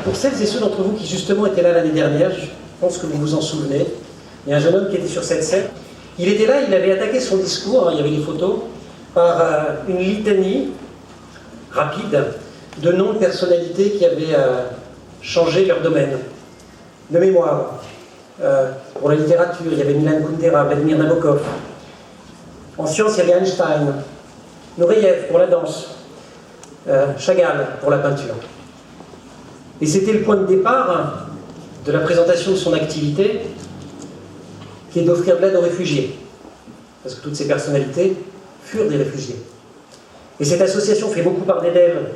Pour celles et ceux d'entre vous qui justement étaient là l'année dernière, je pense que vous vous en souvenez, il y a un jeune homme qui était sur cette scène. Il était là, il avait attaqué son discours, il y avait des photos, par une litanie rapide de noms de personnalités qui avaient changé leur domaine. De mémoire, pour la littérature, il y avait Milan Kundera, Vladimir Nabokov. En sciences, il y avait Einstein, Nureyev pour la danse, Chagall pour la peinture. Et c'était le point de départ de la présentation de son activité, qui est d'offrir de l'aide aux réfugiés. Parce que toutes ces personnalités furent des réfugiés. Et cette association fait beaucoup parler d'elle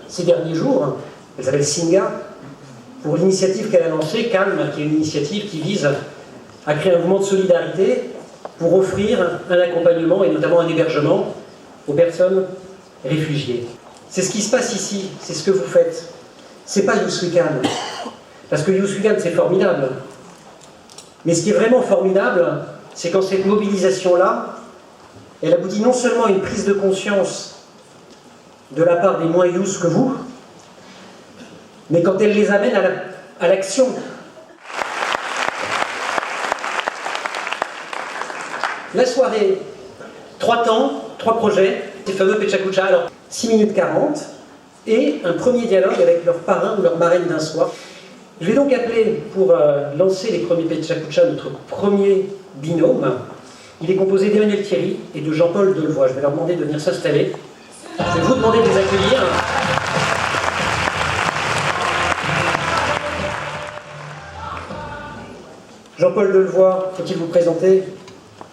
ces derniers jours. Elle s'appelle Singa, pour l'initiative qu'elle a lancée, Calme, qui est une initiative qui vise à créer un mouvement de solidarité pour offrir un accompagnement et notamment un hébergement aux personnes réfugiées. C'est ce qui se passe ici, c'est ce que vous faites. C'est pas Youth Weekend, parce que Youth Weekend c'est formidable. Mais ce qui est vraiment formidable, c'est quand cette mobilisation-là, elle aboutit non seulement à une prise de conscience de la part des moins youth que vous, mais quand elle les amène à l'action. La soirée, 3 temps, 3 projets, ces fameux Pechakucha, alors 6 minutes 40, et un premier dialogue avec leur parrain ou leur marraine d'un soir. Je vais donc appeler, pour lancer les premiers Pechakucha, notre premier binôme. Il est composé d'Emmanuel Thierry et de Jean-Paul Delevoye. Je vais leur demander de venir s'installer. Je vais vous demander de les accueillir. Jean-Paul Delevoye, faut-il vous présenter?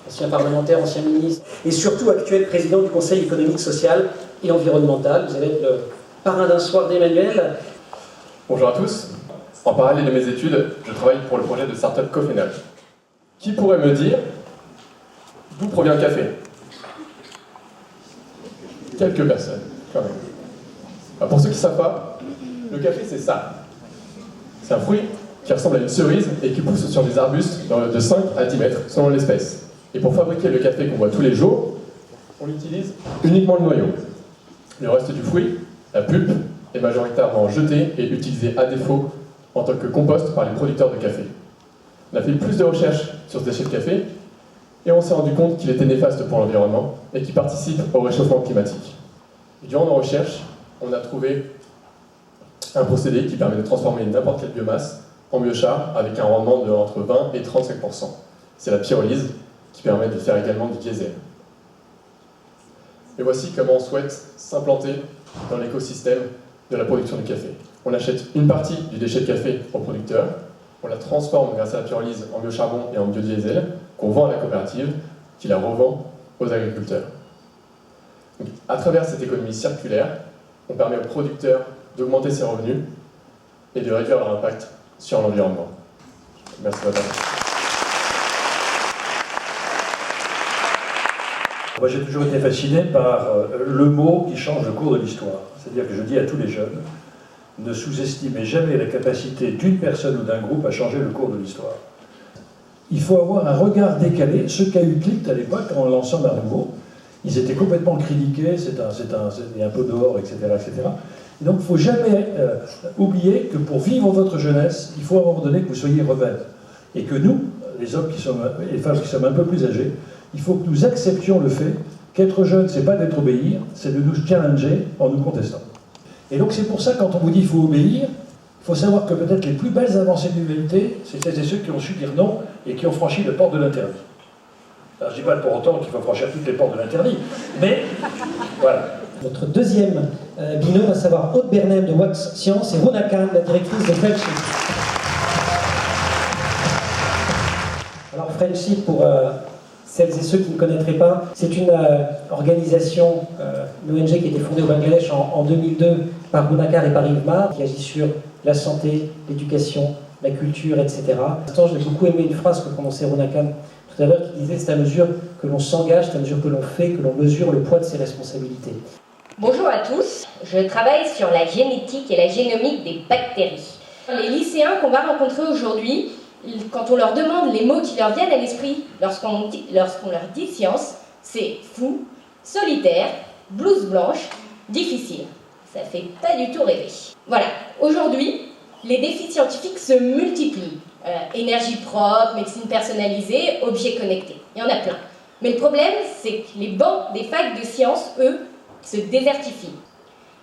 Ancien parlementaire, ancien ministre, et surtout actuel président du Conseil économique, social et environnemental. Vous allez être le parrain d'un soir d'Emmanuel. Bonjour à tous. En parallèle de mes études, je travaille pour le projet de start-up Cofenal. Qui pourrait me dire d'où provient le café? Quelques personnes, quand même. Alors pour ceux qui ne savent pas, le café c'est ça. C'est un fruit qui ressemble à une cerise et qui pousse sur des arbustes de 5 à 10 mètres selon l'espèce. Et pour fabriquer le café qu'on voit tous les jours, on utilise uniquement le noyau. Le reste du fruit, la pulpe, est majoritairement jeté et utilisé à défaut en tant que compost par les producteurs de café. On a fait plus de recherches sur ce déchet de café et on s'est rendu compte qu'il était néfaste pour l'environnement et qu'il participe au réchauffement climatique. Et durant nos recherches, on a trouvé un procédé qui permet de transformer n'importe quelle biomasse en biochar avec un rendement de entre 20 et 35%. C'est la pyrolyse qui permet de faire également du diesel. Et voici comment on souhaite s'implanter dans l'écosystème de la production du café. On achète une partie du déchet de café au producteur, on la transforme grâce à la pyrolyse en biocharbon et en biodiesel, qu'on vend à la coopérative, qui la revend aux agriculteurs. Donc, à travers cette économie circulaire, on permet aux producteurs d'augmenter ses revenus et de réduire leur impact sur l'environnement. Merci madame. Moi, j'ai toujours été fasciné par le mot qui change le cours de l'histoire. C'est-à-dire que je dis à tous les jeunes, ne sous-estimez jamais la capacité d'une personne ou d'un groupe à changer le cours de l'histoire. Il faut avoir un regard décalé. Ce qu'a eu Klimt à l'époque, en lançant l'Art Nouveau, ils étaient complètement critiqués, c'est un peu dehors, etc. etc. Et donc, il ne faut jamais oublier que pour vivre votre jeunesse, il faut à un moment donné que vous soyez rebelles. Et que nous, les hommes qui sommes, et les femmes qui sommes un peu plus âgés, il faut que nous acceptions le fait qu'être jeune, c'est pas d'être obéir, c'est de nous challenger en nous contestant. Et donc c'est pour ça, quand on vous dit qu'il faut obéir, il faut savoir que peut-être les plus belles avancées de l'humanité, c'est celles et ceux qui ont su dire non et qui ont franchi la porte de l'interdit. Alors je ne dis pas pour autant qu'il faut franchir toutes les portes de l'interdit, mais voilà. Notre deuxième binôme, à savoir Aude Bernem de Wax Science et Rona Khan, la directrice de Friendship. Alors Friendship, pour celles et ceux qui ne connaîtraient pas, c'est une organisation, une ONG qui a été fondée au Bangladesh en 2002 par Rona Khan et par Yves Mar, qui agit sur la santé, l'éducation, la culture, etc. J'ai beaucoup aimé une phrase que prononçait Rona Khan tout à l'heure qui disait « c'est à mesure que l'on s'engage, c'est à mesure que l'on fait, que l'on mesure le poids de ses responsabilités ». Bonjour à tous, je travaille sur la génétique et la génomique des bactéries. Les lycéens qu'on va rencontrer aujourd'hui, quand on leur demande les mots qui leur viennent à l'esprit lorsqu'on leur dit science, c'est fou, solitaire, blouse blanche, difficile. Ça fait pas du tout rêver. Voilà, aujourd'hui, les défis scientifiques se multiplient. Énergie propre, médecine personnalisée, objets connectés. Il y en a plein. Mais le problème, c'est que les bancs des facs de sciences, eux, se désertifient.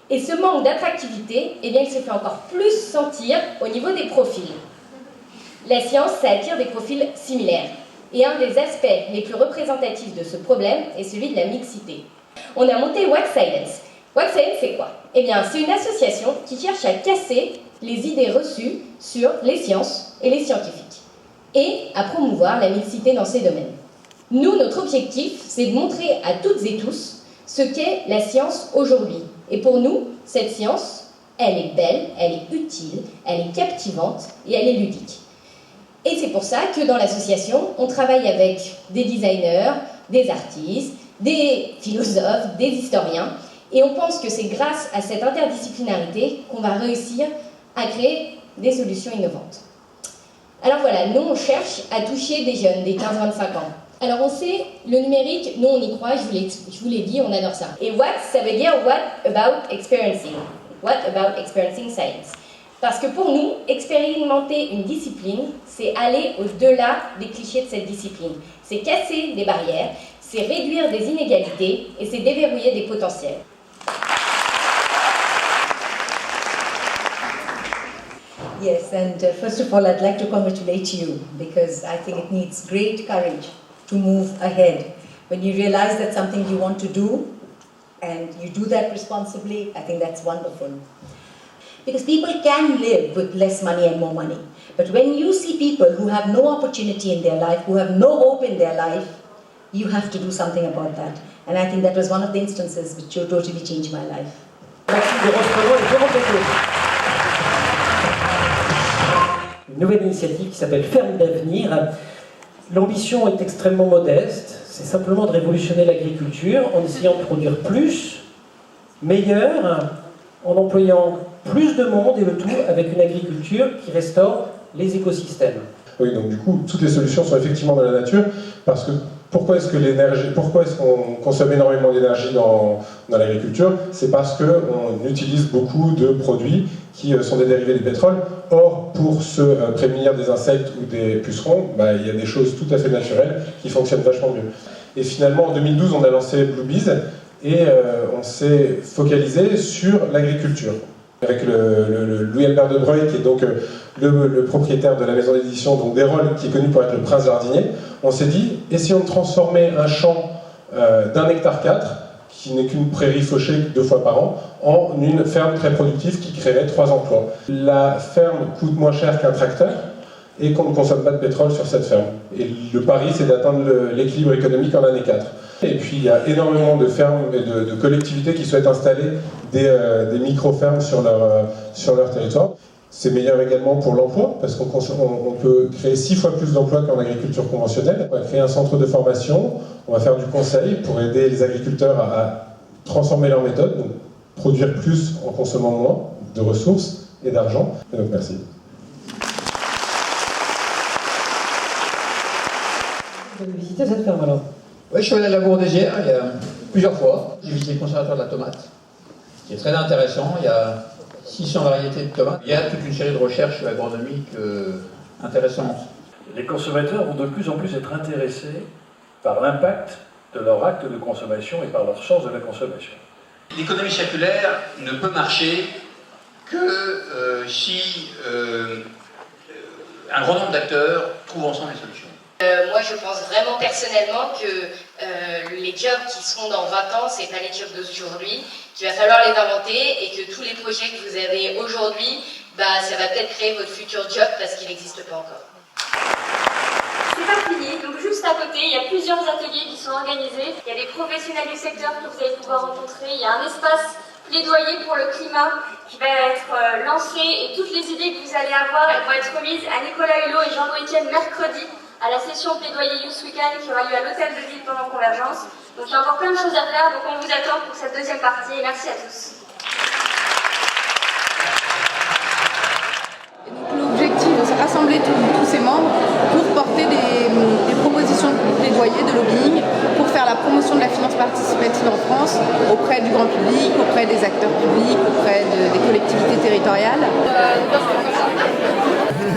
Et ce manque d'attractivité, eh bien, il se fait encore plus sentir au niveau des profils. La science, ça attire des profils similaires. Et un des aspects les plus représentatifs de ce problème est celui de la mixité. On a monté What Science. What Science, c'est quoi? Eh bien, c'est une association qui cherche à casser les idées reçues sur les sciences et les scientifiques, et à promouvoir la mixité dans ces domaines. Nous, notre objectif, c'est de montrer à toutes et tous ce qu'est la science aujourd'hui. Et pour nous, cette science, elle est belle, elle est utile, elle est captivante et elle est ludique. Et c'est pour ça que dans l'association, on travaille avec des designers, des artistes, des philosophes, des historiens, et on pense que c'est grâce à cette interdisciplinarité qu'on va réussir à créer des solutions innovantes. Alors voilà, nous on cherche à toucher des jeunes, des 15-25 ans. Alors on sait, le numérique, nous on y croit, je vous l'ai dit, on adore ça. Et what, ça veut dire what about experiencing? What about experiencing science? Parce que pour nous, expérimenter une discipline, c'est aller au-delà des clichés de cette discipline. C'est casser des barrières, c'est réduire des inégalités et c'est déverrouiller des potentiels. Yes, and first of all, I'd like to congratulate you because I think it needs great courage to move ahead. When you realize that's something you want to do and you do that responsibly, I think that's wonderful. Because people can live with less money and more money. But when you see people who have no opportunity in their life, who have no hope in their life, you have to do something about that. And I think that was one of the instances which totally changed my life. Maxime de Roche-Prévost et Florent Pécaud. Une nouvelle initiative qui s'appelle Ferme d'avenir. L'ambition est extrêmement modeste, c'est simplement de révolutionner l'agriculture en essayant de produire plus, meilleur, en employant plus de monde et le tout avec une agriculture qui restaure les écosystèmes. Oui, donc du coup, toutes les solutions sont effectivement dans la nature, parce que pourquoi est-ce qu'on consomme énormément d'énergie dans l'agriculture? C'est parce qu'on utilise beaucoup de produits qui sont des dérivés du pétrole. Or, pour se prémunir des insectes ou des pucerons, il y a des choses tout à fait naturelles qui fonctionnent vachement mieux. Et finalement, en 2012, on a lancé Bluebees et on s'est focalisé sur l'agriculture. Avec Louis-Albert de Breuil, qui est donc le propriétaire de la maison d'édition, donc Desrolles, qui est connu pour être le prince jardinier, on s'est dit, essayons de transformer un champ d'1,4 hectare, qui n'est qu'une prairie fauchée 2 fois par an, en une ferme très productive qui créerait 3 emplois. La ferme coûte moins cher qu'un tracteur, et qu'on ne consomme pas de pétrole sur cette ferme. Et le pari, c'est d'atteindre l'équilibre économique en année 4. Et puis il y a énormément de fermes et de collectivités qui souhaitent installer des micro-fermes sur leur territoire. C'est meilleur également pour l'emploi, parce qu'on peut créer 6 fois plus d'emplois qu'en agriculture conventionnelle. On va créer un centre de formation, on va faire du conseil pour aider les agriculteurs à transformer leur méthode, donc produire plus en consommant moins de ressources et d'argent. Et donc merci. Vous avez visité cette ferme alors? Oui, je suis allé à la Bourdaissière il y a plusieurs fois. J'ai visité le conservatoire de la tomate, qui est très intéressant. Il y a 600 variétés de tomates. Il y a toute une série de recherches agronomiques intéressantes. Les consommateurs vont de plus en plus être intéressés par l'impact de leur acte de consommation et par leur sens de la consommation. L'économie circulaire ne peut marcher que si un grand nombre d'acteurs trouvent ensemble les solutions. Moi, je pense vraiment personnellement que les jobs qui seront dans 20 ans, c'est pas les jobs d'aujourd'hui, qu'il va falloir les inventer et que tous les projets que vous avez aujourd'hui, ça va peut-être créer votre futur job parce qu'il n'existe pas encore. C'est éparpillé, donc juste à côté, il y a plusieurs ateliers qui sont organisés. Il y a des professionnels du secteur que vous allez pouvoir rencontrer. Il y a un espace plaidoyer pour le climat qui va être lancé et toutes les idées que vous allez avoir, elles vont être remises à Nicolas Hulot et Jean-Louis Etienne mercredi à la session plaidoyer Youth Weekend qui aura lieu à l'hôtel de ville pendant Convergence. Donc il y a encore plein de choses à faire, donc on vous attend pour cette deuxième partie et merci à tous. L'objectif, c'est rassembler tous ces membres pour porter des propositions de plaidoyer, de lobbying, pour faire la promotion de la finance participative en France auprès du grand public, auprès des acteurs publics, auprès des collectivités territoriales.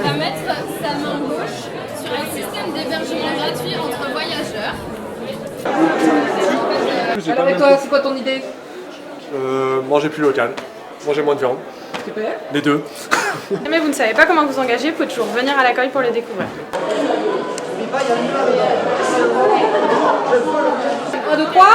va mettre sa main gauche sur un système d'hébergement gratuit entre voyageurs. Alors et toi, c'est quoi ton idée? Manger plus local, manger moins de viande. Super. Les deux. Si jamais vous ne savez pas comment vous engager, vous pouvez toujours venir à l'accueil pour les découvrir. 1, 2, 3.